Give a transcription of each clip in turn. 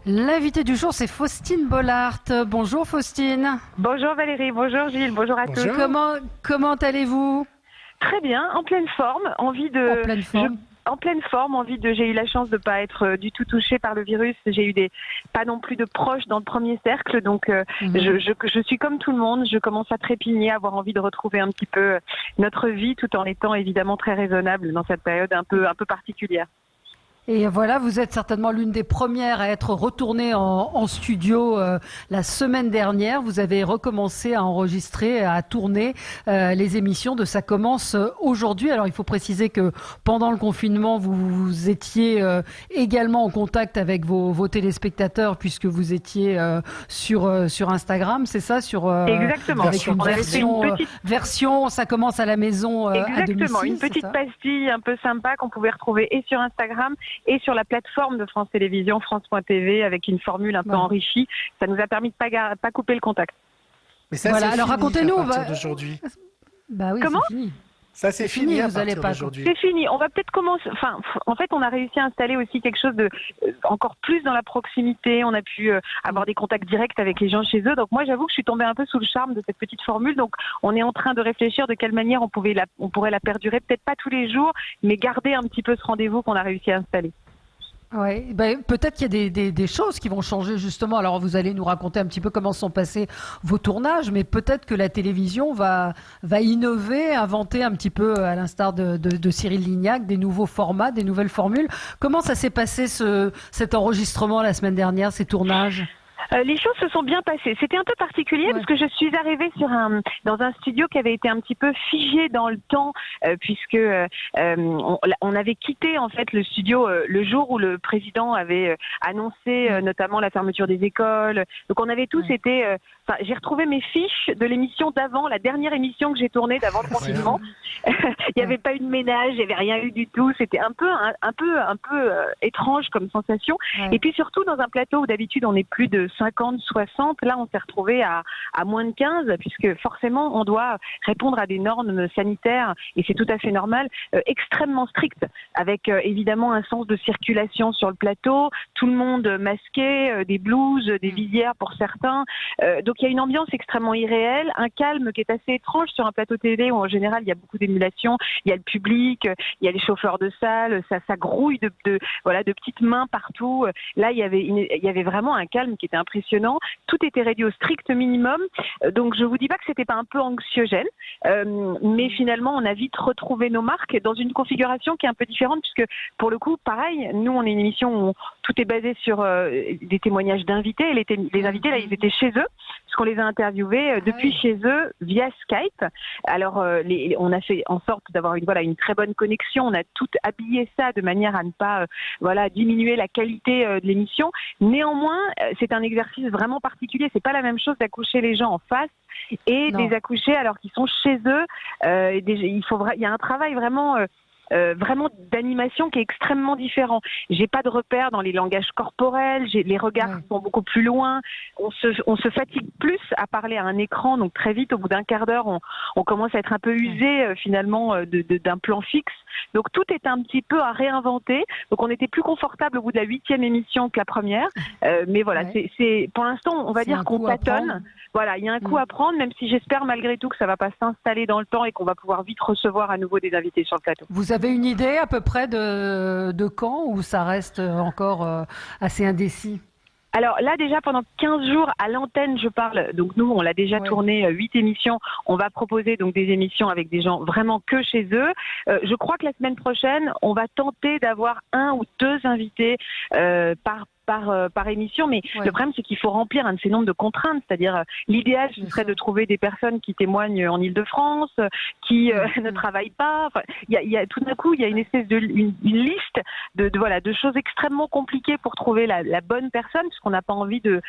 L'invité du jour, c'est Faustine Bollaert. Bonjour Faustine. Bonjour Valérie, bonjour Gilles, bonjour à tous. Comment allez-vous? Très bien, en pleine forme, En pleine forme. en pleine forme, j'ai eu la chance de pas être du tout touchée par le virus. J'ai eu pas non plus de proches dans le premier cercle, donc je suis comme tout le monde. Je commence à trépigner, à avoir envie de retrouver un petit peu notre vie, tout en étant évidemment très raisonnable dans cette période un peu particulière. Et voilà, vous êtes certainement l'une des premières à être retournée en studio la semaine dernière. Vous avez recommencé à enregistrer, à tourner les émissions de Ça commence aujourd'hui. Alors il faut préciser que pendant le confinement, vous étiez également en contact avec vos téléspectateurs puisque vous étiez sur Instagram, c'est ça, Exactement. Avec une version Ça commence à la maison à domicile. Exactement, une petite pastille un peu sympa qu'on pouvait retrouver et sur Instagram et sur la plateforme de France Télévisions, France.tv, avec une formule un peu enrichie. Ça nous a permis de pas couper le contact. Mais ça, voilà, alors racontez-nous. D'aujourd'hui. Bah oui, comment? c'est fini. Ça, c'est fini à partir d'aujourd'hui. C'est fini. On va peut-être commencer. Enfin, en fait, on a réussi à installer aussi quelque chose de encore plus dans la proximité. On a pu avoir des contacts directs avec les gens chez eux. Donc moi, j'avoue que je suis tombée un peu sous le charme de cette petite formule. Donc on est en train de réfléchir de quelle manière on pourrait la perdurer. Peut-être pas tous les jours, mais garder un petit peu ce rendez-vous qu'on a réussi à installer. Oui, peut-être qu'il y a des choses qui vont changer justement. Alors vous allez nous raconter un petit peu comment sont passés vos tournages, mais peut-être que la télévision va innover, inventer un petit peu, à l'instar de Cyril Lignac, des nouveaux formats, des nouvelles formules. Comment ça s'est passé cet enregistrement la semaine dernière, ces tournages? Les choses se sont bien passées. C'était un peu particulier parce que je suis arrivée dans un studio qui avait été un petit peu figé dans le temps puisque on avait quitté en fait le studio le jour où le président avait annoncé notamment la fermeture des écoles. Donc on avait tous été. J'ai retrouvé mes fiches de l'émission d'avant, la dernière émission que j'ai tournée d'avant le confinement. Il n'y avait pas eu de ménage, il n'y avait rien eu du tout. C'était un peu étrange comme sensation. Ouais. Et puis surtout dans un plateau où d'habitude on est plus de 50, 60, là on s'est retrouvé à moins de 15 puisque forcément on doit répondre à des normes sanitaires et c'est tout à fait normal, extrêmement strictes, avec évidemment un sens de circulation sur le plateau, tout le monde masqué, des blouses, des visières pour certains. Donc il y a une ambiance extrêmement irréelle, un calme qui est assez étrange sur un plateau télé où en général il y a beaucoup d'émulation, il y a le public, il y a les chauffeurs de salle, ça grouille de petites mains partout. Là il y avait vraiment un calme qui était impressionnant. Tout était réduit au strict minimum. Donc je vous dis pas que c'était pas un peu anxiogène, mais finalement on a vite retrouvé nos marques dans une configuration qui est un peu différente puisque pour le coup pareil, nous on est une émission où tout est basé sur des témoignages d'invités. Les invités là ils étaient chez eux puisqu'on les a interviewés depuis chez eux via Skype. Alors on a fait en sorte d'avoir une très bonne connexion. On a tout habillé ça de manière à ne pas diminuer la qualité de l'émission. Néanmoins, c'est un exercice vraiment particulier. C'est pas la même chose d'accoucher les gens en face et de les accoucher alors qu'ils sont chez eux. Il y a un travail vraiment d'animation qui est extrêmement différent. J'ai pas de repères dans les langages corporels, les regards sont beaucoup plus loin, on se fatigue plus à parler à un écran, donc très vite, au bout d'un quart d'heure, on commence à être un peu usé finalement d'un plan fixe. Donc tout est un petit peu à réinventer. Donc on était plus confortable au bout de la 8e émission que la première. Mais voilà, c'est pour l'instant, on va dire qu'on tâtonne. Voilà, il y a un coup à prendre, même si j'espère malgré tout que ça va pas s'installer dans le temps et qu'on va pouvoir vite recevoir à nouveau des invités sur le plateau. Vous avez une idée à peu près de quand ou ça reste encore assez indécis? Alors là déjà pendant 15 jours à l'antenne je parle, donc nous on l'a déjà tourné 8 émissions, on va proposer donc des émissions avec des gens vraiment que chez eux. Je crois que la semaine prochaine on va tenter d'avoir 1 ou 2 invités par émission, mais le problème c'est qu'il faut remplir un de ces nombres de contraintes, c'est-à-dire l'idéal ce serait de trouver des personnes qui témoignent en Île-de-France, qui ne travaillent pas. Enfin, tout d'un coup il y a une espèce une liste de choses extrêmement compliquées pour trouver la bonne personne, parce qu'on n'a pas envie de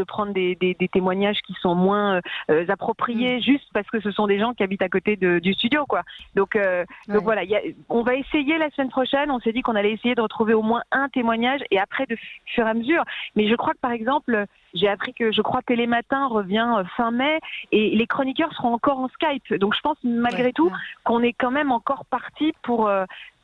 prendre des témoignages qui sont moins appropriés juste parce que ce sont des gens qui habitent à côté du studio, quoi. Donc voilà, on va essayer la semaine prochaine. On s'est dit qu'on allait essayer de retrouver au moins un témoignage et après de fur et à mesure. Mais je crois que par exemple, j'ai appris que Télématin revient fin mai et les chroniqueurs seront encore en Skype. Donc je pense malgré tout qu'on est quand même encore parti pour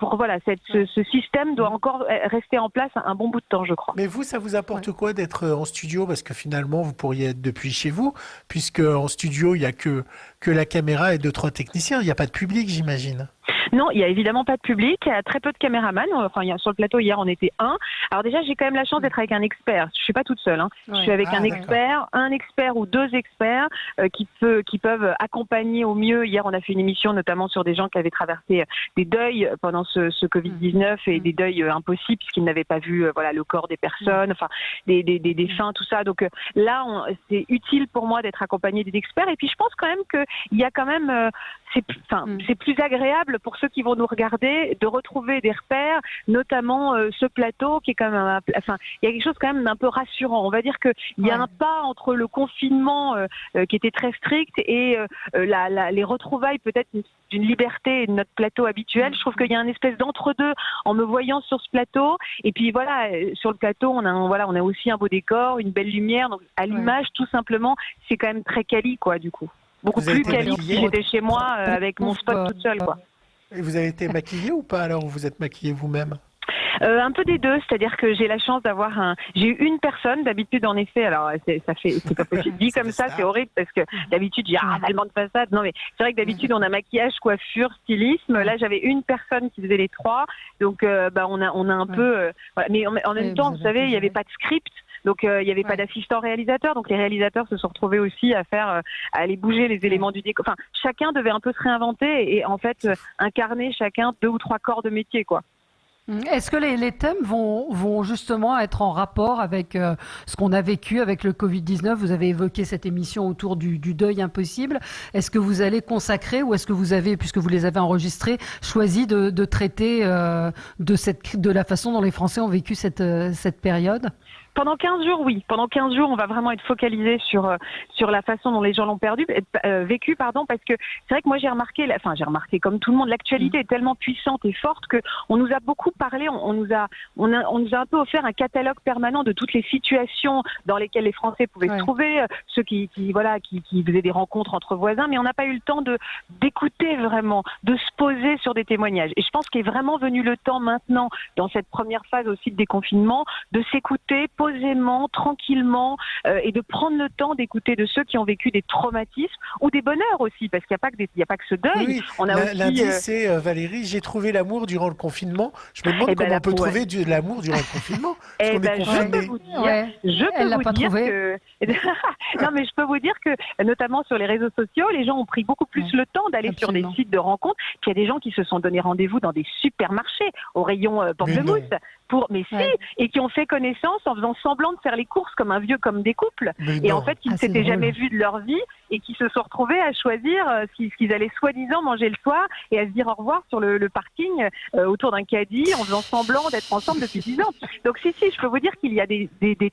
ce système doit encore rester en place un bon bout de temps, je crois. Mais vous, ça vous apporte quoi d'être en studio? Parce que finalement, vous pourriez être depuis chez vous, puisque en studio, il n'y a que la caméra et 2-3 techniciens. Il n'y a pas de public, j'imagine. Non, il y a évidemment pas de public, il y a très peu de caméramans. Enfin, sur le plateau hier, on était un. Alors déjà, j'ai quand même la chance d'être avec un expert. Je suis pas toute seule. Je suis avec un expert ou 2 experts qui peuvent accompagner au mieux. Hier, on a fait une émission notamment sur des gens qui avaient traversé des deuils pendant ce Covid-19 et des deuils impossibles puisqu'ils n'avaient pas vu le corps des personnes, enfin des défunts, tout ça. Donc là, c'est utile pour moi d'être accompagnée des experts. Et puis je pense quand même qu'il y a quand même c'est plus agréable pour ceux qui vont nous regarder de retrouver des repères, notamment ce plateau qui est quand même il y a quelque chose quand même d'un peu rassurant. On va dire qu'il y a un pas entre le confinement qui était très strict et les retrouvailles peut-être d'une liberté de notre plateau habituel. Je trouve qu'il y a une espèce d'entre-deux en me voyant sur ce plateau. Et puis sur le plateau, on a aussi un beau décor, une belle lumière. Donc à l'image, tout simplement, c'est quand même très quali, quoi, du coup. Beaucoup plus quali que si j'étais chez moi avec mon spot toute seule, quoi. Et vous avez été maquillée ou pas alors, ou vous êtes maquillée vous-même? Un peu des deux, c'est-à-dire que j'ai la chance d'avoir j'ai eu une personne, d'habitude en effet, alors c'est pas possible, dit comme ça, c'est horrible parce que d'habitude j'ai tellement de façade, non mais c'est vrai que d'habitude on a maquillage, coiffure, stylisme, là j'avais une personne qui faisait les trois, donc on a un peu, mais en même temps, vous savez, il n'y avait pas de script. Donc il n'y avait pas d'assistant réalisateur, donc les réalisateurs se sont retrouvés aussi à aller bouger les éléments du décor. Enfin, chacun devait un peu se réinventer et en fait incarner chacun 2 ou 3 corps de métier, quoi. Est-ce que les thèmes vont justement être en rapport avec ce qu'on a vécu avec le Covid-19? Vous avez évoqué cette émission autour du deuil impossible. Est-ce que vous allez consacrer ou est-ce que vous avez, puisque vous les avez enregistrés, choisi de traiter de la façon dont les Français ont vécu cette période? Pendant 15 jours, oui. Pendant 15 jours, on va vraiment être focalisé sur la façon dont les gens l'ont vécu, parce que c'est vrai que moi j'ai remarqué comme tout le monde, l'actualité est tellement puissante et forte que on nous a beaucoup parlé, on nous a un peu offert un catalogue permanent de toutes les situations dans lesquelles les Français pouvaient se trouver, ceux qui faisaient des rencontres entre voisins, mais on n'a pas eu le temps d'écouter vraiment, de se poser sur des témoignages. Et je pense qu'il est vraiment venu le temps maintenant, dans cette première phase aussi de déconfinement, de s'écouter posément, tranquillement, et de prendre le temps d'écouter de ceux qui ont vécu des traumatismes ou des bonheurs aussi, parce qu'il n'y a pas que ce deuil. Oui, on a aussi l'indice, c'est Valérie, j'ai trouvé l'amour durant le confinement. Je me demande comment on peut trouver de l'amour durant le confinement. Parce qu'on est confiné. Je peux vous dire que non, mais je peux vous dire que notamment sur les réseaux sociaux, les gens ont pris beaucoup plus le temps d'aller sur des sites de rencontres. Puis il y a des gens qui se sont donné rendez-vous dans des supermarchés au rayon pamplemousse. Et qui ont fait connaissance en faisant semblant de faire les courses comme des couples. Et en fait, qui ne s'étaient jamais vus de leur vie et qui se sont retrouvés à choisir ce qu'ils allaient soi-disant manger le soir et à se dire au revoir sur le parking autour d'un caddie en faisant semblant d'être ensemble depuis 10 ans. Donc si, je peux vous dire qu'il y a des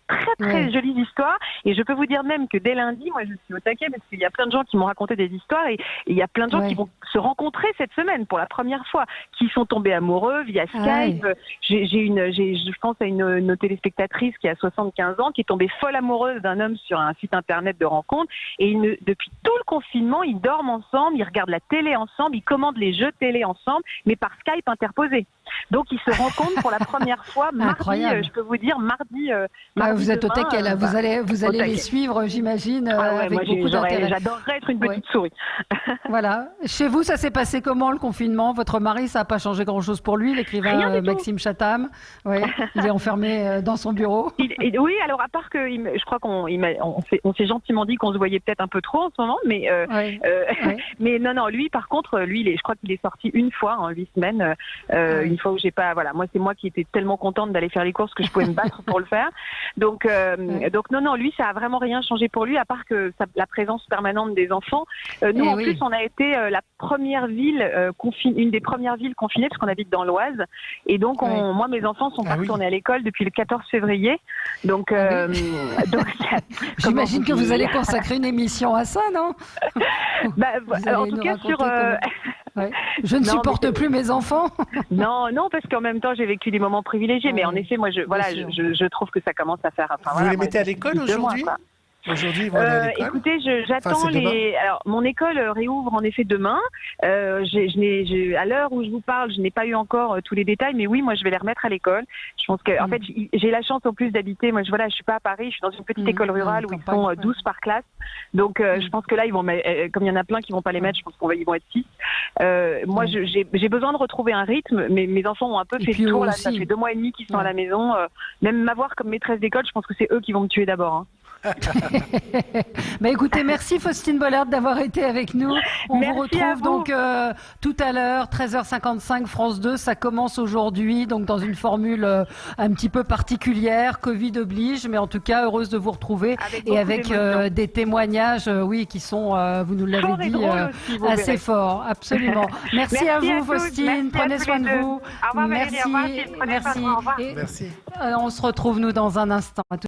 très très jolies histoires et je peux vous dire même que dès lundi, moi je suis au taquet parce qu'il y a plein de gens qui m'ont raconté des histoires et il y a plein de gens qui vont se rencontrer cette semaine pour la première fois, qui sont tombés amoureux via Skype. Je pense à une nos téléspectatrice qui a 75 ans, qui est tombée folle amoureuse d'un homme sur un site internet de rencontre et depuis tout le confinement, ils dorment ensemble, ils regardent la télé ensemble, ils commandent les jeux télé ensemble, mais par Skype interposé. Donc ils se rencontrent pour la première fois mardi, je peux vous dire mardi vous êtes au taquet là, vous allez les suivre, j'imagine, avec beaucoup d'intérêt. J'adorerais être une petite souris. Voilà. Chez vous, ça s'est passé comment le confinement? Votre mari, ça n'a pas changé grand-chose pour lui, l'écrivain Maxime Chatham? Il est enfermé dans son bureau. Oui, alors à part que je crois qu'on s'est gentiment dit qu'on se voyait peut-être un peu trop en ce moment, mais mais non, lui par contre, je crois qu'il est sorti une fois en 8 semaines, une fois où j'ai pas, moi c'est moi qui étais tellement contente d'aller faire les courses que je pouvais me battre pour le faire. Donc non, lui ça a vraiment rien changé pour lui à part que la présence permanente des enfants. Nous en plus on a été la première ville une des premières villes confinées parce qu'on habite dans l'Oise et donc moi mes enfants sont pas retournés à l'école depuis le 14 février. Donc j'imagine que vous allez consacrer une émission à ça, non? En tout cas sur je ne supporte plus mes enfants. non, parce qu'en même temps j'ai vécu des moments privilégiés, mais en effet moi je trouve que ça commence à faire. Vous les mettez à l'école aujourd'hui? Aujourd'hui, ils vont aller à l'école. Écoutez, j'attends Enfin, c'est demain. Alors, mon école réouvre en effet demain. À l'heure où je vous parle, je n'ai pas eu encore tous les détails, mais oui, moi, je vais les remettre à l'école. Je pense que, en fait, j'ai la chance en plus d'habiter. Moi, je suis pas à Paris, je suis dans une petite école rurale où ils sont 12 par classe. Donc, je pense que là, ils vont, comme il y en a plein qui vont pas les mettre, je pense qu'ils vont être 6. Moi, j'ai besoin de retrouver un rythme. Mes enfants ont un peu fait le tour là. Ça fait 2 mois et demi qu'ils sont à la maison. Même m'avoir comme maîtresse d'école, je pense que c'est eux qui vont me tuer d'abord. Hein. Bah écoutez, merci Faustine Bollaert d'avoir été avec nous. On vous retrouve donc tout à l'heure, 13h55, France 2. Ça commence aujourd'hui, donc dans une formule un petit peu particulière, Covid oblige, mais en tout cas heureuse de vous retrouver avec des témoignages, qui sont, vous nous l'avez dit, assez forts. Absolument. Merci à vous, Faustine. Prenez soin de vous. Au revoir, Valérie. Au revoir, Philippe. Prenez soin de vous. Au revoir. Merci. On se retrouve nous dans un instant.